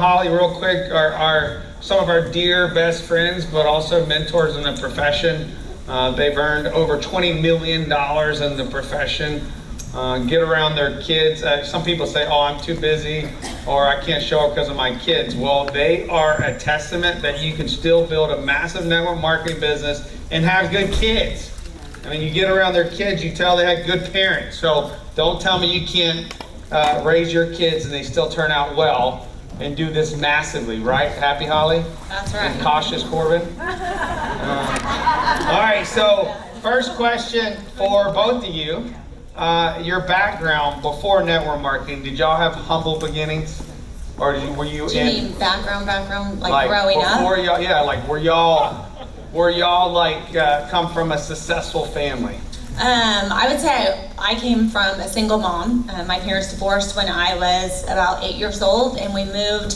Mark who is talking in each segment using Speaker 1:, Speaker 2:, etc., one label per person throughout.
Speaker 1: Holly, real quick, are some of our dear best friends, but also mentors in the profession. They've earned over $20 million in the profession. Get around their kids. Some people say, oh, I'm too busy, or I can't show up because of my kids. Well, they are a testament that you can still build a massive network marketing business and have good kids. I mean, you get around their kids, you tell they had good parents. So don't tell me you can't raise your kids and they still turn out well and do this massively, right? Happy, Holly?
Speaker 2: That's right.
Speaker 1: And cautious, Corbin? All right, so first question for both of you. Your background before network marketing, did y'all have humble beginnings? Or were you
Speaker 2: Do you mean background, like growing
Speaker 1: before
Speaker 2: up?
Speaker 1: Y'all, yeah, like were y'all like come from a successful family?
Speaker 2: I would say I came from a single mom. My parents divorced when I was about 8 years old, and we moved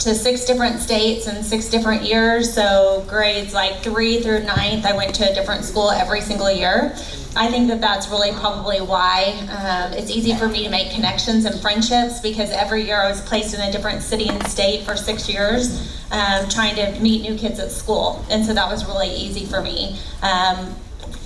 Speaker 2: to 6 different states in 6 different years. So grades like 3 through 9th, I went to a different school every single year. I think that that's really probably why it's easy for me to make connections and friendships, because every year I was placed in a different city and state for 6 years, trying to meet new kids at school. And so that was really easy for me.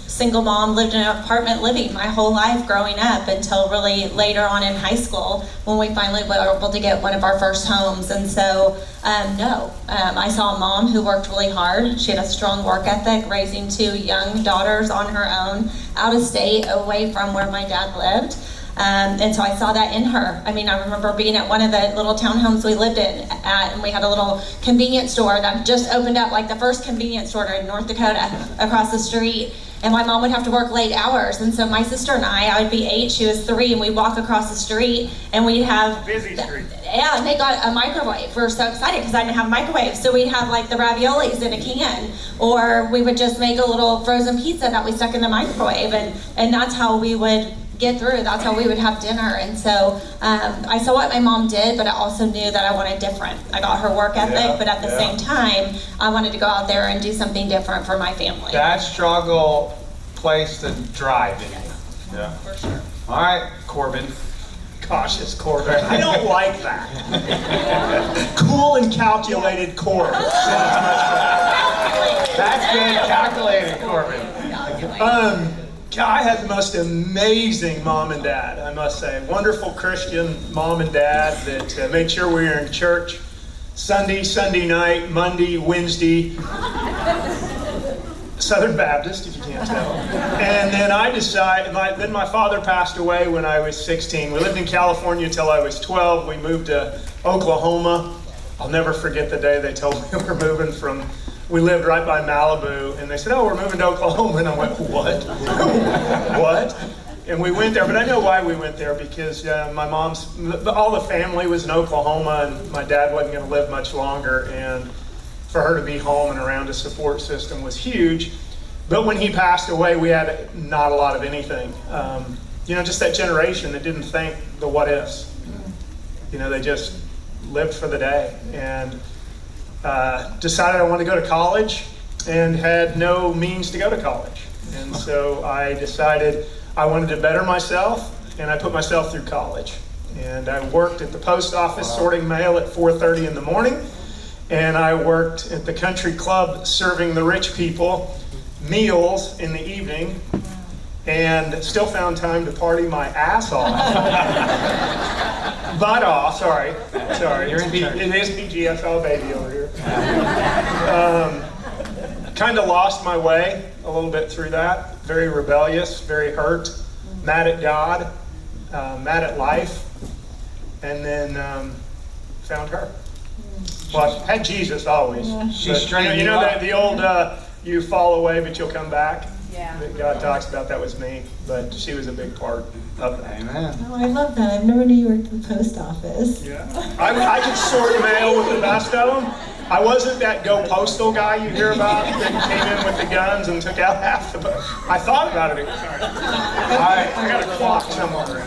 Speaker 2: Single mom, lived in an apartment living my whole life growing up until really later on in high school when we finally were able to get one of our first homes. And so, I saw a mom who worked really hard. She had a strong work ethic, raising 2 young daughters on her own, out of state, away from where my dad lived. And so I saw that in her. I mean, I remember being at one of the little townhomes we lived in and we had a little convenience store that just opened up, like the first convenience store in North Dakota across the street. And my mom would have to work late hours. And so my sister and I would be 8, she was 3, and we'd walk across the street and we'd have...
Speaker 3: Busy street.
Speaker 2: Yeah, and they got a microwave. We were so excited because I didn't have a microwave. So we'd have like the raviolis in a can, or we would just make a little frozen pizza that we stuck in the microwave. And that's how we would get through. That's how we would have dinner. And so I saw what my mom did, but I also knew that I wanted different. I got her work ethic, but at the same time, I wanted to go out there and do something different for my family.
Speaker 1: That struggle placed the drive in you. Yeah.
Speaker 2: For sure.
Speaker 1: All right, Corbin.
Speaker 3: Cautious Corbin. I don't like that. Cool and calculated Corbin.
Speaker 1: That's good, calculated, Corbin.
Speaker 3: I had the most amazing mom and dad, I must say. Wonderful Christian mom and dad that made sure we were in church Sunday night, Monday, Wednesday. Southern Baptist, if you can't tell. And then I decided, then my father passed away when I was 16. We lived in California until I was 12. We moved to Oklahoma. I'll never forget the day they told me we were moving from, we lived right by Malibu, and they said, oh, we're moving to Oklahoma. And I went, what? What? And we went there, but I know why we went there, because my mom's, all the family was in Oklahoma, and my dad wasn't going to live much longer, and for her to be home and around a support system was huge. But when he passed away, we had not a lot of anything. Just that generation that didn't think the what ifs. They just lived for the day, and decided I wanted to go to college and had no means to go to college. And so I decided I wanted to better myself, and I put myself through college. And I worked at the post office sorting mail at 4:30 in the morning. And I worked at the country club serving the rich people meals in the evening, and still found time to party my ass off. Butt off, sorry.
Speaker 1: You're in charge.
Speaker 3: It is PG, I saw a baby over here. Kind of lost my way a little bit through that. Very rebellious, very hurt, mad at God, mad at life, and then found her. Well, I had Jesus always.
Speaker 2: Yeah.
Speaker 1: She's straight.
Speaker 3: That the old you fall away but you'll come back.
Speaker 2: Yeah.
Speaker 3: That God talks about. That was me, but she was a big part of that.
Speaker 1: Amen.
Speaker 4: Oh, I love that. I've never knew you worked at the post office.
Speaker 3: Yeah, I could sort mail with the best of them. I wasn't that go postal guy you hear about that came in with the guns and took out half the. I thought about it. Sorry. I got a clock somewhere.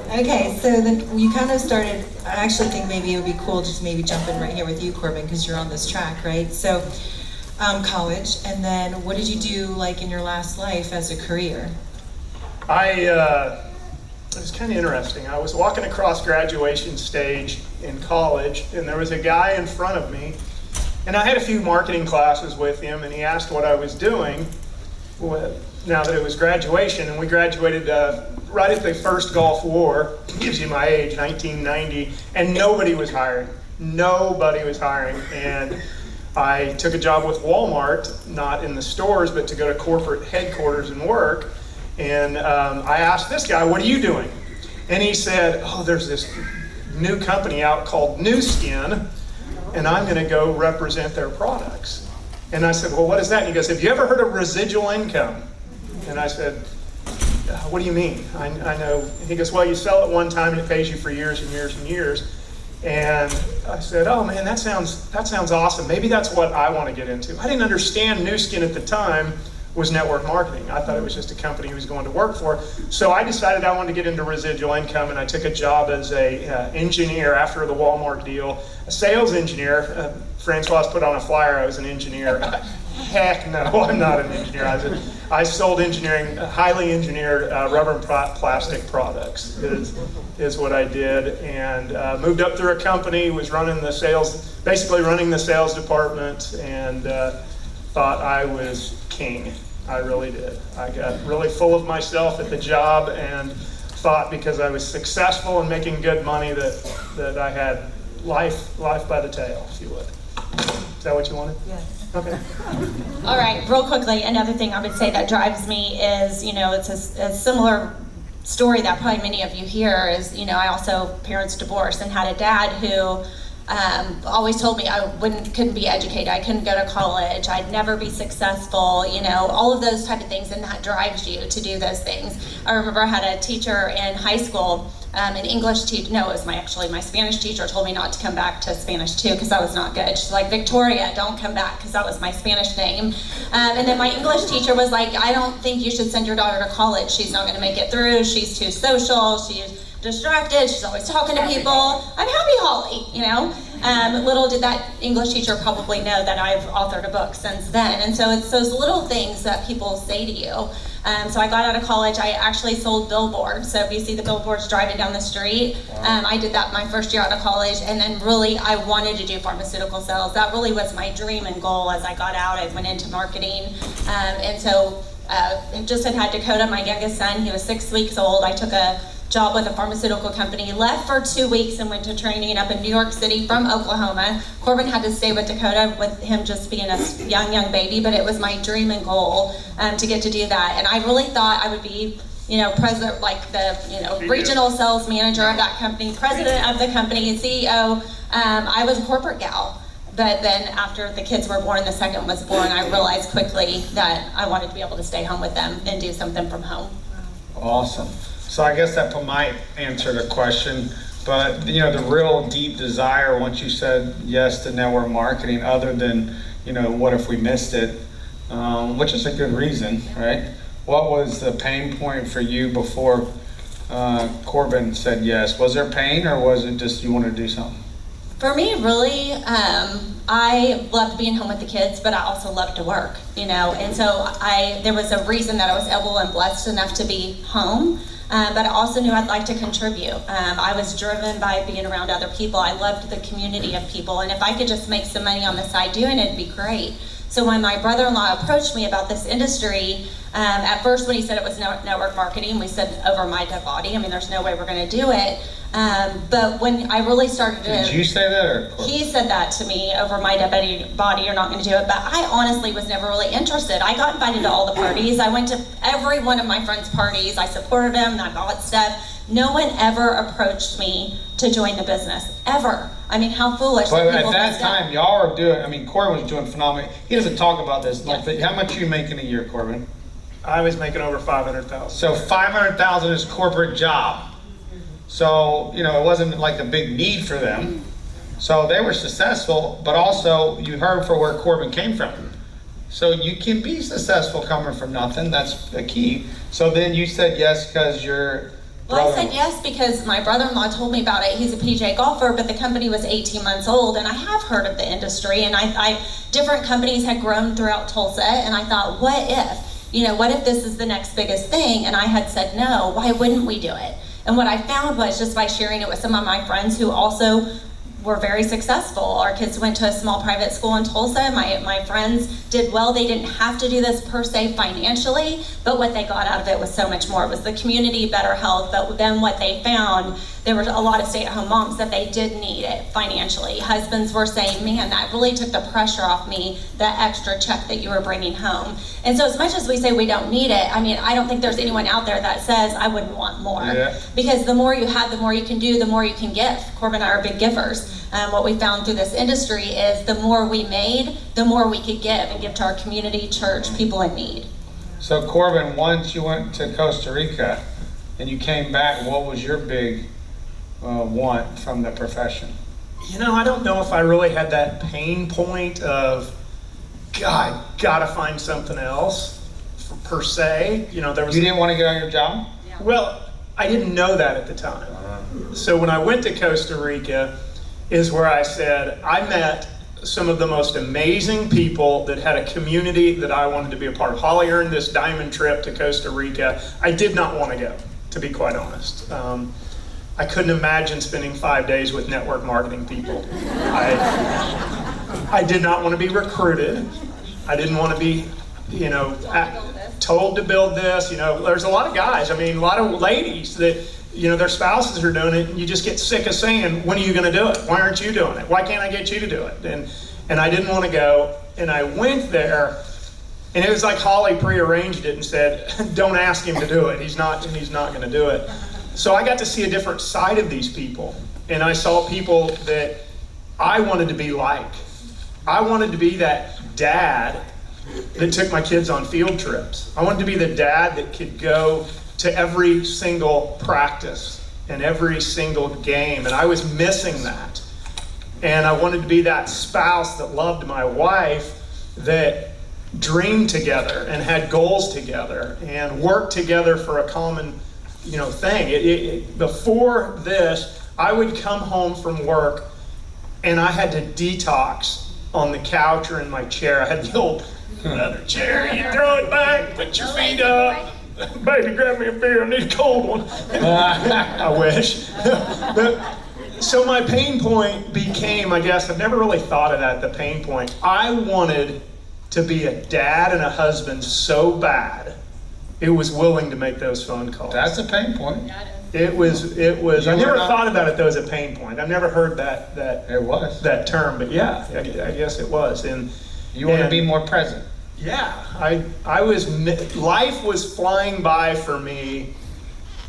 Speaker 4: Okay, so then you kind of started, I actually think maybe it would be cool just maybe jump in right here with you, Corbin, because you're on this track, right? So, college, and then what did you do like in your last life as a career?
Speaker 3: I it was kind of interesting. I was walking across graduation stage in college, and there was a guy in front of me, and I had a few marketing classes with him, and he asked what I was doing now that it was graduation, and we graduated right at the first Gulf War. Gives you my age, 1990, and nobody was hiring. Nobody was hiring, and I took a job with Walmart, not in the stores, but to go to corporate headquarters and work. And I asked this guy, what are you doing? And he said, oh, there's this new company out called New Skin, and I'm going to go represent their products. And I said, well, what is that? And he goes, have you ever heard of residual income? And I said, what do you mean? I know. And he goes, well, you sell it one time and it pays you for years and years and years. And I said, oh man, that sounds awesome. Maybe that's what I want to get into. I didn't understand New Skin at the time was network marketing. I thought it was just a company he was going to work for. So I decided I wanted to get into residual income, and I took a job as a engineer after the Walmart deal, a sales engineer. Francois put on a flyer I was an engineer. Heck no, I'm not an engineer. I sold engineering, highly engineered rubber and plastic products is what I did, and moved up through a company, was running the sales, basically running the sales department, and thought I was king. I really did. I got really full of myself at the job and thought because I was successful and making good money that I had life by the tail, if you would. Is that what you wanted?
Speaker 4: Yeah.
Speaker 3: Okay.
Speaker 2: All right, real quickly, another thing I would say that drives me is, it's a similar story that probably many of you hear is, I also parents divorced and had a dad who always told me I couldn't be educated, I couldn't go to college, I'd never be successful, all of those type of things, and that drives you to do those things. I remember I had a teacher in high school, an English teacher, no, it was my Spanish teacher told me not to come back to Spanish 2 because I was not good. She's like, Victoria, don't come back, because that was my Spanish name. And then my English teacher was like, I don't think you should send your daughter to college. She's not going to make it through. She's too social. She's distracted. She's always talking to people. I'm happy Holly, Little did that English teacher probably know that I've authored a book since then. And so it's those little things that people say to you. So I got out of college, I actually sold billboards. So if you see the billboards driving down the street, I did that my first year out of college. And then really, I wanted to do pharmaceutical sales. That really was my dream and goal as I got out. I went into marketing. And so just had Dakota, my youngest son. He was 6 weeks old. I took a job with a pharmaceutical company, left for 2 weeks and went to training up in New York City from Oklahoma. Corbin had to stay with Dakota with him just being a young baby, but it was my dream and goal to get to do that. And I really thought I would be, president, like the, regional sales manager of that company, president of the company, CEO. I was a corporate gal. But then after the kids were born, the second was born, I realized quickly that I wanted to be able to stay home with them and do something from home.
Speaker 1: Awesome. So I guess that might answer the question, but the real deep desire once you said yes to network marketing, other than what if we missed it, which is a good reason, right? What was the pain point for you before Corbin said yes? Was there pain, or was it just you wanted to do something?
Speaker 2: For me, really, I loved being home with the kids, but I also loved to work, and so there was a reason that I was able and blessed enough to be home. But I also knew I'd like to contribute. I was driven by being around other people. I loved the community of people, and if I could just make some money on the side doing it, it'd be great. So when my brother-in-law approached me about this industry, at first when he said it was network marketing, we said over my dead body. I mean, there's no way we're going to do it. But when I really started to...
Speaker 1: Did you say that, or?
Speaker 2: He said that to me, over my dead body, you're not going to do it. But I honestly was never really interested. I got invited to all the parties. I went to every one of my friends' parties. I supported them, and I bought stuff. No one ever approached me to join the business, ever. I mean, how foolish.
Speaker 1: But at that time, y'all were doing, Corbin was doing phenomenal. He doesn't talk about this.
Speaker 2: Yes.
Speaker 1: How much are you making a year, Corbin?
Speaker 3: I was making over $500,000.
Speaker 1: So $500,000 is corporate job. So, it wasn't like a big need for them. So they were successful, but also you heard for where Corbin came from. So you can be successful coming from nothing. That's the key. So then you said yes because you're...
Speaker 2: Well, I said yes because my brother-in-law told me about it. He's a PJ golfer, but the company was 18 months old, and I have heard of the industry, and different companies had grown throughout Tulsa, and I thought, what if? What if this is the next biggest thing? And I had said no, why wouldn't we do it? And what I found was just by sharing it with some of my friends who also were very successful. Our kids went to a small private school in Tulsa. My friends did well. They didn't have to do this per se financially, but what they got out of it was so much more. It was the community, better health, but then what they found, there were a lot of stay-at-home moms that they did need it financially. Husbands were saying, man, that really took the pressure off me, that extra check that you were bringing home. And so as much as we say we don't need it, I mean, I don't think there's anyone out there that says I wouldn't want more.
Speaker 1: Yeah.
Speaker 2: Because the more you have, the more you can do, the more you can give. Corbin and I are big givers. What we found through this industry is the more we made, the more we could give and give to our community, church, people in need.
Speaker 1: So Corbin, once you went to Costa Rica and you came back, what was your big want from the profession?
Speaker 3: You know, I don't know if I really had that pain point of, God, gotta find something else per se. You know, there was.
Speaker 1: You didn't want to get on your job?
Speaker 3: Well, I didn't know that at the time. So when I went to Costa Rica is where I said, I met some of the most amazing people that had a community that I wanted to be a part of. Holly earned this diamond trip to Costa Rica. I did not want to go, to be quite honest. I couldn't imagine spending 5 days with network marketing people. I did not want to be recruited. I didn't want to be, you know, told to build this. You know, there's a lot of guys, I mean, a lot of ladies that, you know, their spouses are doing it, and you just get sick of saying, when are you going to do it? Why aren't you doing it? Why can't I get you to do it? And I didn't want to go, and I went there, and it was like Holly prearranged it and said, don't ask him to do it. He's not going to do it. So I got to see a different side of these people, and I saw people that I wanted to be like. I wanted to be that dad that took my kids on field trips. I wanted to be the dad that could go to every single practice and every single game, and I was missing that. And I wanted to be that spouse that loved my wife, that dreamed together and had goals together and worked together for a common, you know, thing. Before this, I would come home from work and I had to detox on the couch or in my chair. I had the old leather chair. You throw it back, put your feet up. Baby, grab me a beer. I need a cold one. I wish. But, so my pain point became, I guess, I've never really thought of that, the pain point. I wanted to be a dad and a husband so bad, it was willing to make those phone calls.
Speaker 1: That's a pain point.
Speaker 3: It was. I never thought about it though as a pain point. I've never heard that
Speaker 1: It was.
Speaker 3: that term, but yeah, I guess it was. And
Speaker 1: You want to be more present.
Speaker 3: yeah, I was, life was flying by for me,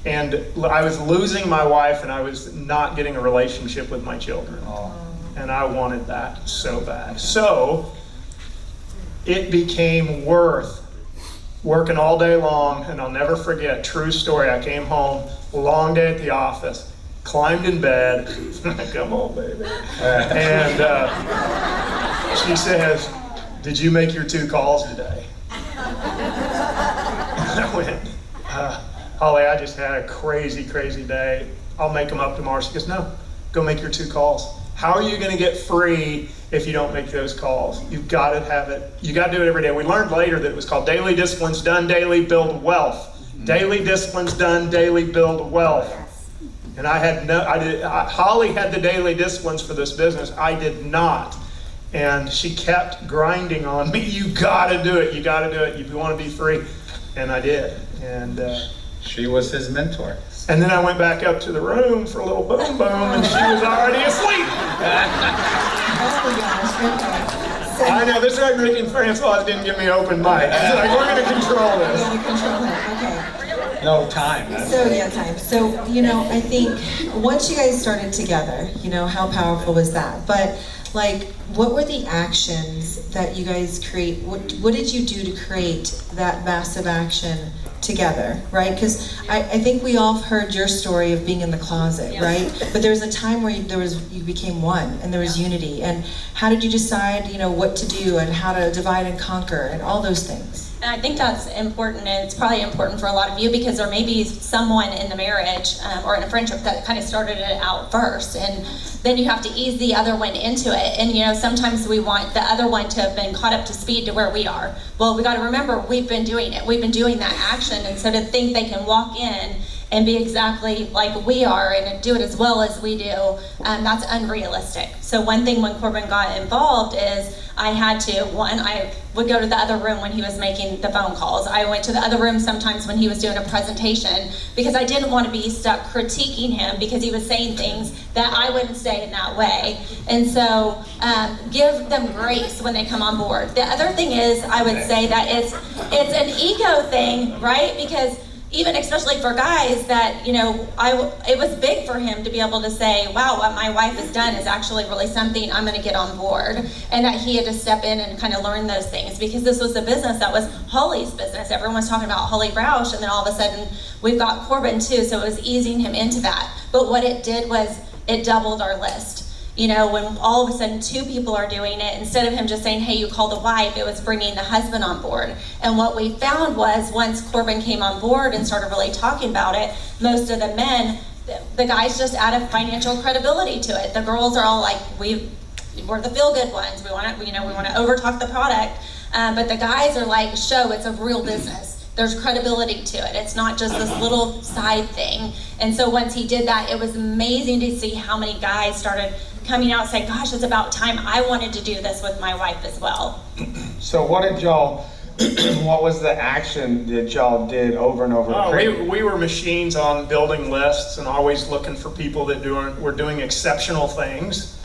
Speaker 3: and I was losing my wife, and I was not getting a relationship with my children.
Speaker 1: Oh.
Speaker 3: And I wanted that so bad. So it became worth working all day long, and I'll never forget, true story, I came home, long day at the office, climbed in bed, come on baby, and she says, did you make your 2 calls today? And I went, Holly, I just had a crazy, crazy day. I'll make them up tomorrow. She goes, no, go make your 2 calls. How are you going to get free if you don't make those calls? You've got to have it. You got to do it every day. We learned later that it was called daily disciplines done daily build wealth. Daily disciplines done daily build wealth. And Holly had the daily disciplines for this business. I did not. And she kept grinding on me. You got to do it. You got to do it. You want to be free. And I did. And
Speaker 1: She was his mentor.
Speaker 3: and then I went back up to the room for a little boom boom, and she was already asleep.
Speaker 4: Oh my gosh, okay. So
Speaker 3: I know, this is why Rick and Francois didn't give me open mic. It's like, we're going to control
Speaker 4: you
Speaker 3: this.
Speaker 4: gotta control it, okay.
Speaker 1: No time.
Speaker 4: So yeah, time. So, you know, I think once you guys started together, you know, how powerful was that? But like, what were the actions that you guys create? What did you do to create that massive action together, right? Because I think we all heard your story of being in the closet, right? But there was a time where you became one, and there was unity. And how did you decide, you know, what to do and how to divide and conquer and all those things?
Speaker 2: And I think that's important, and it's probably important for a lot of you because there may be someone in the marriage or in a friendship that kind of started it out first, and then you have to ease the other one into it. And you know, sometimes we want the other one to have been caught up to speed to where we are. Well, we got to remember we've been doing it. We've been doing that action, and so to think they can walk in and be exactly like we are and do it as well as we do, that's unrealistic. So one thing when Corbin got involved is I had to, I would go to the other room when he was making the phone calls. I went to the other room sometimes when he was doing a presentation because I didn't want to be stuck critiquing him because he was saying things that I wouldn't say in that way. And so give them grace when they come on board. The other thing is, I would say that it's an ego thing, right? Because even especially for guys that, it was big for him to be able to say, wow, what my wife has done is actually really something, I'm gonna get on board. And that he had to step in and kind of learn those things because this was a business that was Holly's business. Everyone was talking about Holly Roush, and then all of a sudden we've got Corbin too, so it was easing him into that. But what it did was it doubled our list. When all of a sudden 2 people are doing it, instead of him just saying, hey, you call the wife, it was bringing the husband on board. And what we found was once Corbin came on board and started really talking about it, most of the men, the guys just added financial credibility to it. The girls are all like, we're the feel-good ones. We want to over-talk the product. But the guys are like, show it's a real business. There's credibility to it. It's not just this little side thing. And so once he did that, it was amazing to see how many guys started coming out and saying, gosh, it's about time I wanted to do this with my wife as well.
Speaker 1: So what was the action that y'all did over and over?
Speaker 3: We were machines on building lists and always looking for people that were doing exceptional things.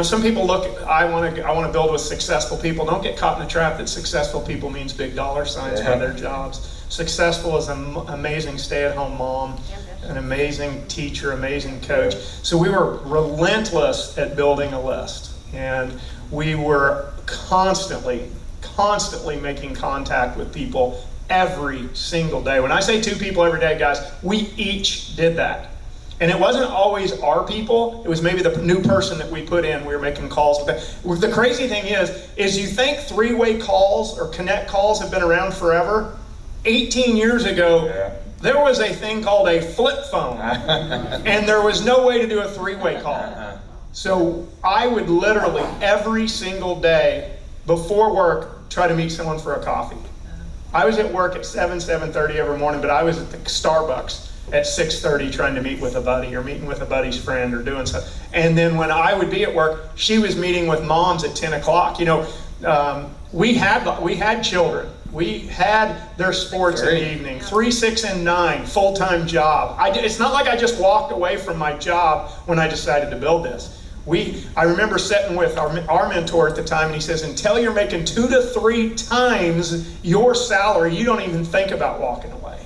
Speaker 3: Some people look, I want to build with successful people. Don't get caught in the trap that successful people means big dollar signs by their jobs. Successful is an amazing stay-at-home mom, an amazing teacher, amazing coach. So we were relentless at building a list, and we were constantly making contact with people every single day. When I say 2 people every day, guys, we each did that. And it wasn't always our people, it was maybe the new person that we put in, we were making calls with. The crazy thing is you think 3-way calls or connect calls have been around forever? 18 years ago, there was a thing called a flip phone, and there was no way to do a 3-way call. So I would literally every single day before work try to meet someone for a coffee. I was at work at 7:30 every morning, but I was at the Starbucks at 6:30 trying to meet with a buddy or meeting with a buddy's friend or doing something. And then when I would be at work, she was meeting with moms at 10 o'clock. We had children. We had their sports in the evening, 3, 6, and 9, full-time job. It's not like I just walked away from my job when I decided to build this. I remember sitting with our mentor at the time, and he says, until you're making 2 to 3 times your salary, you don't even think about walking away.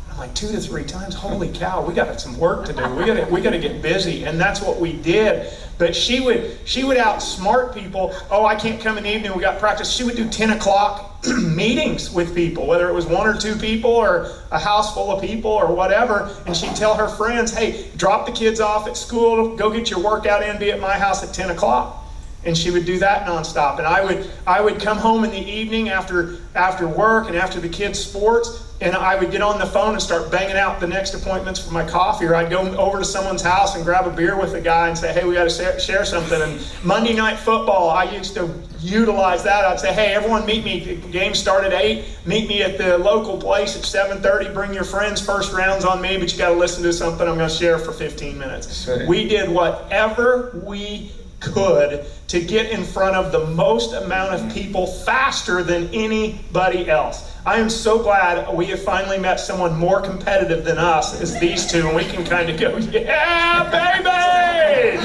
Speaker 3: I'm like, 2 to 3 times? Holy cow, we got some work to do. We got to get busy, and that's what we did. But she would outsmart people. Oh, I can't come in the evening, we got practice. She would do 10 o'clock meetings with people, whether it was 1 or 2 people or a house full of people or whatever, and she'd tell her friends, hey, drop the kids off at school, go get your workout in, be at my house at 10 o'clock. And she would do that nonstop. And I would come home in the evening after work and after the kids' sports, and I would get on the phone and start banging out the next appointments for my coffee, or I'd go over to someone's house and grab a beer with a guy and say, hey, we got to share something. And Monday Night Football, I used to utilize that. I'd say, hey, everyone meet me. The game started at 8. Meet me at the local place at 7:30. Bring your friends. First round's on me, but you got to listen to something I'm going to share for 15 minutes. Sure. We did whatever we could to get in front of the most amount of people faster than anybody else. I am so glad we have finally met someone more competitive than us as these 2, and we can kind of go, yeah, baby!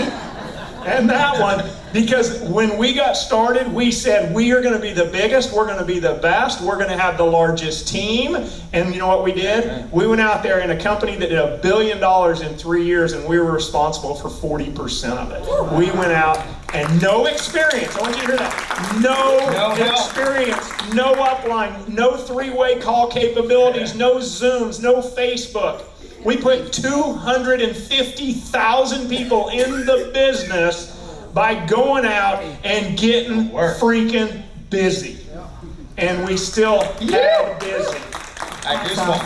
Speaker 3: And that one, because when we got started, we said we are going to be the biggest, we're going to be the best, we're going to have the largest team. And you know what we did? We went out there in a company that did $1 billion in 3 years, and we were responsible for 40% of it. We went out and no experience. I want you to hear that. No experience, no upline, no 3-way call capabilities, no Zooms, no Facebook. We put 250,000 people in the business by going out and getting freaking busy. And we still had busy.
Speaker 1: I just want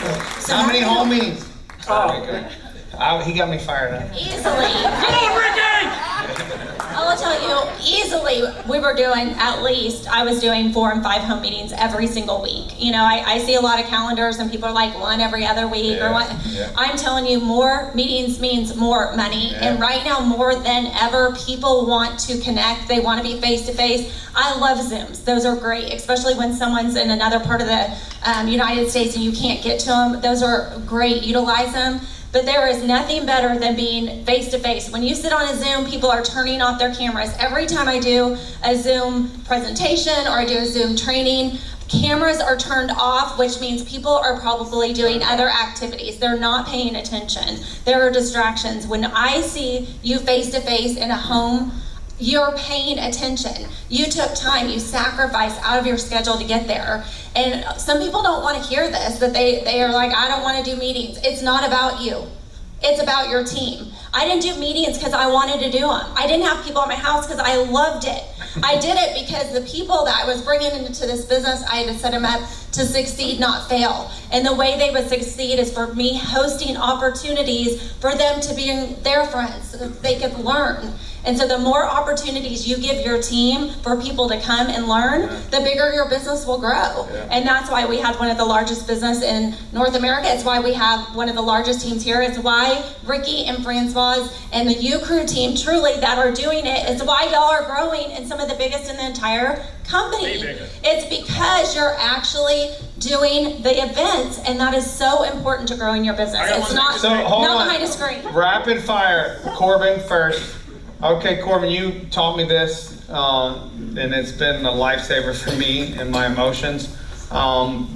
Speaker 1: how many home meetings? He got me fired up.
Speaker 2: Easily.
Speaker 3: Come on, Ricky!
Speaker 2: I'll let tell you, easily, we were doing I was doing 4 and 5 home meetings every single week. You know, I see a lot of calendars and people are like 1 every other week or what.
Speaker 1: Yeah.
Speaker 2: I'm telling you, more meetings means more money. And right now, more than ever, people want to connect. They want to be face to face. I love Zooms. Those are great, especially when someone's in another part of the United States and you can't get to them. Those are great. Utilize them. But there is nothing better than being face-to-face. When you sit on a Zoom, people are turning off their cameras. Every time I do a Zoom presentation or I do a Zoom training, cameras are turned off, which means people are probably doing other activities. They're not paying attention. There are distractions. When I see you face-to-face in a home, you're paying attention. You took time, you sacrificed out of your schedule to get there. And some people don't want to hear this, that they are like, I don't want to do meetings. It's not about you. It's about your team. I didn't do meetings because I wanted to do them. I didn't have people at my house because I loved it. I did it because the people that I was bringing into this business, I had to set them up to succeed, not fail. And the way they would succeed is for me hosting opportunities for them to be their friends so that they could learn. And so the more opportunities you give your team for people to come and learn, the bigger your business will grow. And that's why we have one of the largest business in North America. It's why we have one of the largest teams here. It's why Ricky and Francois and the U Crew team truly that are doing it. It's why y'all are growing and some of the biggest in the entire company. It's because you're actually doing the events, and that is so important to growing your business. It's not, not behind a screen.
Speaker 1: Rapid fire. Corbin first. Okay, Corbin, you taught me this, and it's been a lifesaver for me and my emotions.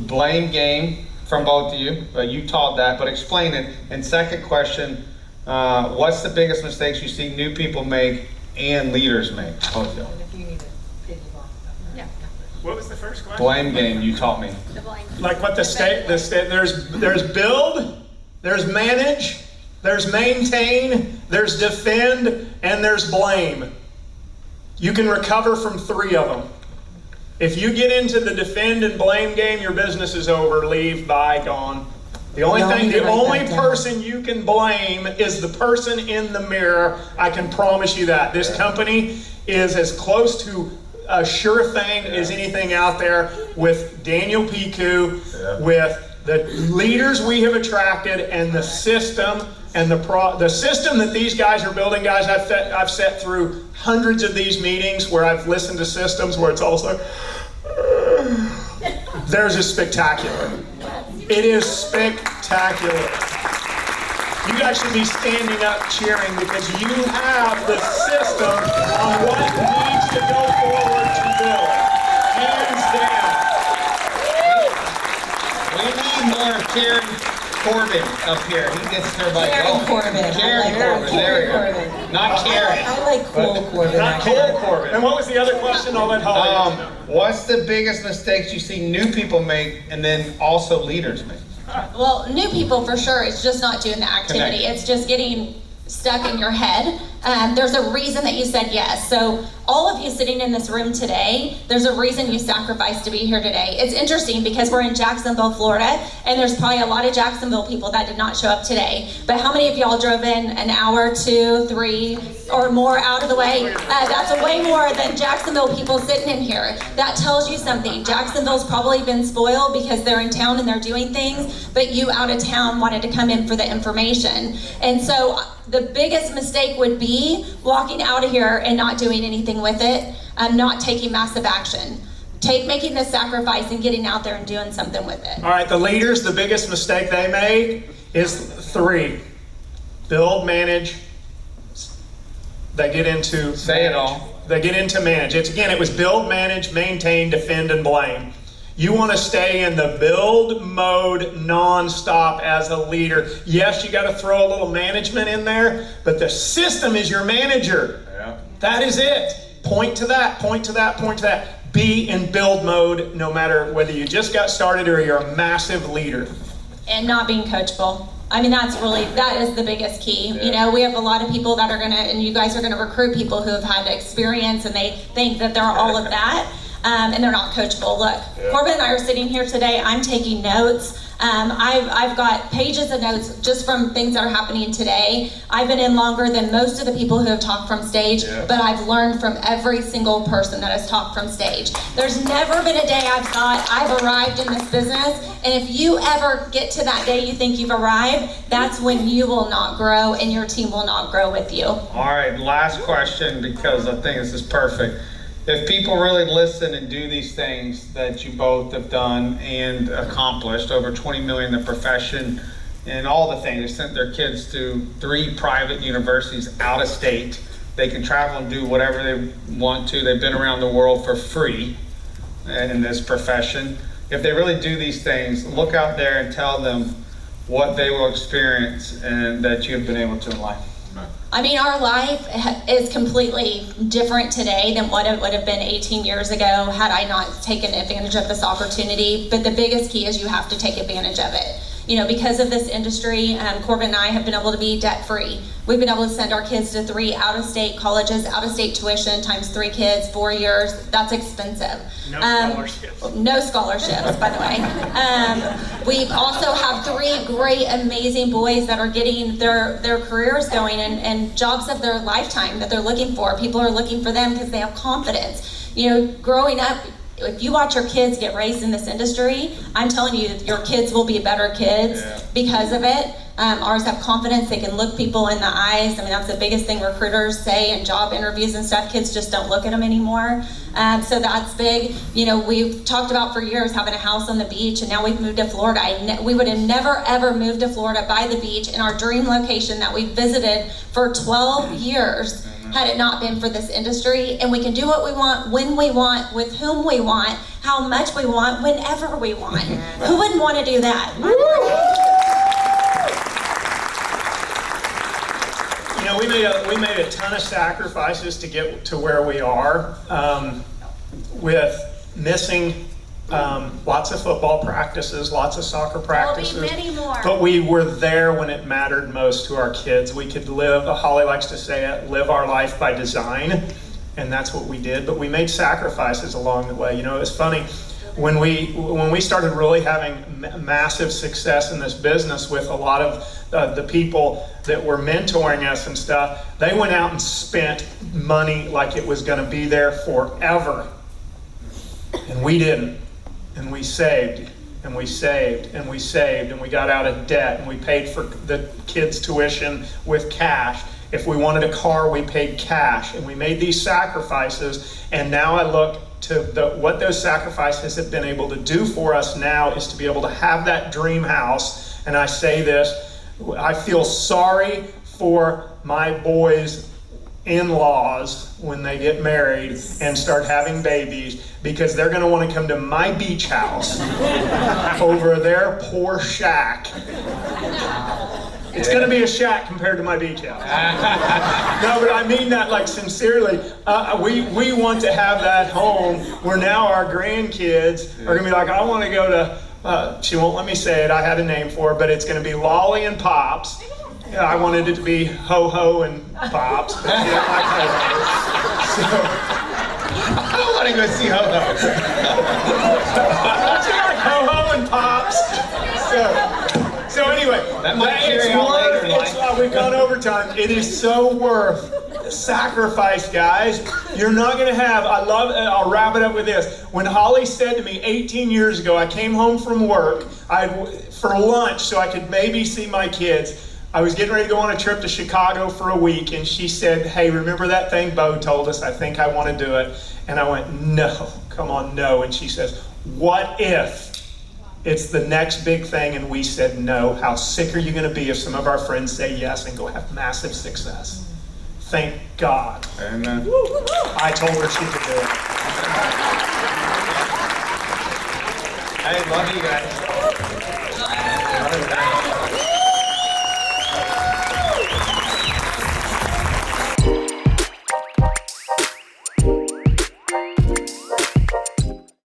Speaker 1: Blame game from both of you. You taught that, but explain it. And second question, what's the biggest mistakes you see new people make and leaders make? Both of you.
Speaker 3: What was the first question?
Speaker 1: Blame game, you taught me.
Speaker 3: Like what there's build, there's manage, there's maintain, there's defend, and there's blame. You can recover from 3 of them. If you get into the defend and blame game, your business is over. Leave, bye, gone. The only person you can blame is the person in the mirror. I can promise you that. This company is as close to a sure thing as anything out there with Daniel Piku, with the leaders we have attracted, and the system and the system that these guys are building. Guys, I've sat through hundreds of these meetings where I've listened to systems where it's also theirs is spectacular. It is spectacular. You guys should be standing up cheering because you have the system on what needs to go forward to build. Hands down.
Speaker 1: We need more Karen Corbin up here. He gets everybody going.
Speaker 4: Corbin.
Speaker 1: Karen Corbin. There we go. Not Karen.
Speaker 4: I like cool Corbin.
Speaker 3: Not cool Corbin. And what was the other question? I'll let Holly answer.
Speaker 1: What's the biggest mistakes you see new people make and then also leaders make?
Speaker 2: Well, new people for sure, it's just not doing the activity.
Speaker 1: Connect.
Speaker 2: It's just getting stuck in your head. There's a reason that you said yes. So all of you sitting in this room today, there's a reason you sacrificed to be here today. It's interesting because we're in Jacksonville, Florida, and there's probably a lot of Jacksonville people that did not show up today. But how many of y'all drove in an hour, 2, 3, or more out of the way? That's way more than Jacksonville people sitting in here. That tells you something. Jacksonville's probably been spoiled because they're in town and they're doing things, but you out of town wanted to come in for the information. And so the biggest mistake would be walking out of here and not doing anything with it, not taking massive action. Making the sacrifice and getting out there and doing something with it.
Speaker 3: All right, the leaders, the biggest mistake they made is 3. Build, manage. They get into
Speaker 1: Say it all.
Speaker 3: They get into manage. It was build, manage, maintain, defend, and blame. You want to stay in the build mode nonstop as a leader. Yes, you got to throw a little management in there, but the system is your manager.
Speaker 1: Yeah.
Speaker 3: That is it. Point to that, point to that, point to that. Be in build mode no matter whether you just got started or you're a massive leader.
Speaker 2: And not being coachable. I mean, that is the biggest key.
Speaker 1: Yeah.
Speaker 2: You know, we have a lot of people that are and you guys are gonna recruit people who have had experience and they think that they're all of that. And they're not coachable. Look, Corbin and I are sitting here today. I'm taking notes. I've got pages of notes just from things that are happening today. I've been in longer than most of the people who have talked from stage, but I've learned from every single person that has talked from stage. There's never been a day I've thought I've arrived in this business, and if you ever get to that day you think you've arrived, that's when you will not grow and your team will not grow with you.
Speaker 1: All right, last question, because I think this is perfect. If people really listen and do these things that you both have done and accomplished, over 20 million in the profession and all the things, they sent their kids to 3 private universities out of state. They can travel and do whatever they want to. They've been around the world for free in this profession. If they really do these things, look out there and tell them what they will experience and that you have been able to in life.
Speaker 2: I mean, our life is completely different today than what it would have been 18 years ago had I not taken advantage of this opportunity. But the biggest key is you have to take advantage of it. You know, because of this industry, Corbin and I have been able to be debt-free. We've been able to send our kids to 3 out-of-state colleges, out-of-state tuition, times 3 kids, 4 years. That's expensive.
Speaker 3: No scholarships.
Speaker 2: No scholarships, by the way. We also have 3 great, amazing boys that are getting their careers going and jobs of their lifetime that they're looking for. People are looking for them because they have confidence. You know, growing up, if you watch your kids get raised in this industry, I'm telling you, your kids will be better kids because of it. Ours have confidence. They can look people in the eyes. I mean, that's the biggest thing recruiters say in job interviews and stuff. Kids just don't look at them anymore. So that's big. You know, we've talked about for years having a house on the beach, and now we've moved to Florida. We would have never, ever moved to Florida by the beach in our dream location that we visited for 12 years. Had it not been for this industry. And we can do what we want, when we want, with whom we want, how much we want, whenever we want. Who wouldn't want to do that?
Speaker 3: You know, we made a ton of sacrifices to get to where we are, with missing lots of football practices, lots of soccer practices.
Speaker 2: There'll be many more.
Speaker 3: But we were there when it mattered most to our kids. We could live, Holly likes to say it, live our life by design, and that's what we did. But we made sacrifices along the way. You know, it was funny, when we started really having massive success in this business with a lot of the people that were mentoring us and stuff, they went out and spent money like it was going to be there forever. And we didn't. And we saved, and we saved, and we saved, and we got out of debt, and we paid for the kids' tuition with cash. If we wanted a car, we paid cash, and we made these sacrifices. And now I look to what those sacrifices have been able to do for us now is to be able to have that dream house. And I say this, I feel sorry for my boys' in-laws when they get married and start having babies, because they're going to want to come to my beach house over their poor shack. It's going to be a shack compared to my beach house. No, but I mean that like sincerely. We want to have that home where now our grandkids are going to be like, I want to go to, she won't let me say it, I had a name for it, but it's going to be Lolly and Pops. I wanted it to be Ho-Ho and Pops. But she didn't like Ho-Ho. So,
Speaker 1: I want to go see Ho-Ho.
Speaker 3: she like Ho-Ho and Pops. So anyway,
Speaker 1: That might carry on later in life.
Speaker 3: we've gone over time. It is so worth sacrifice, guys. You're not going to have, I'll wrap it up with this. When Holly said to me 18 years ago, I came home from work for lunch so I could maybe see my kids. I was getting ready to go on a trip to Chicago for a week, and she said, hey, remember that thing Bo told us? I think I want to do it. And I went, no, come on, no. And she says, what if it's the next big thing? And we said no. How sick are you going to be if some of our friends say yes and go have massive success? Thank God.
Speaker 1: Amen.
Speaker 3: I told her she could do it.
Speaker 1: Hey, love you guys. Love you guys.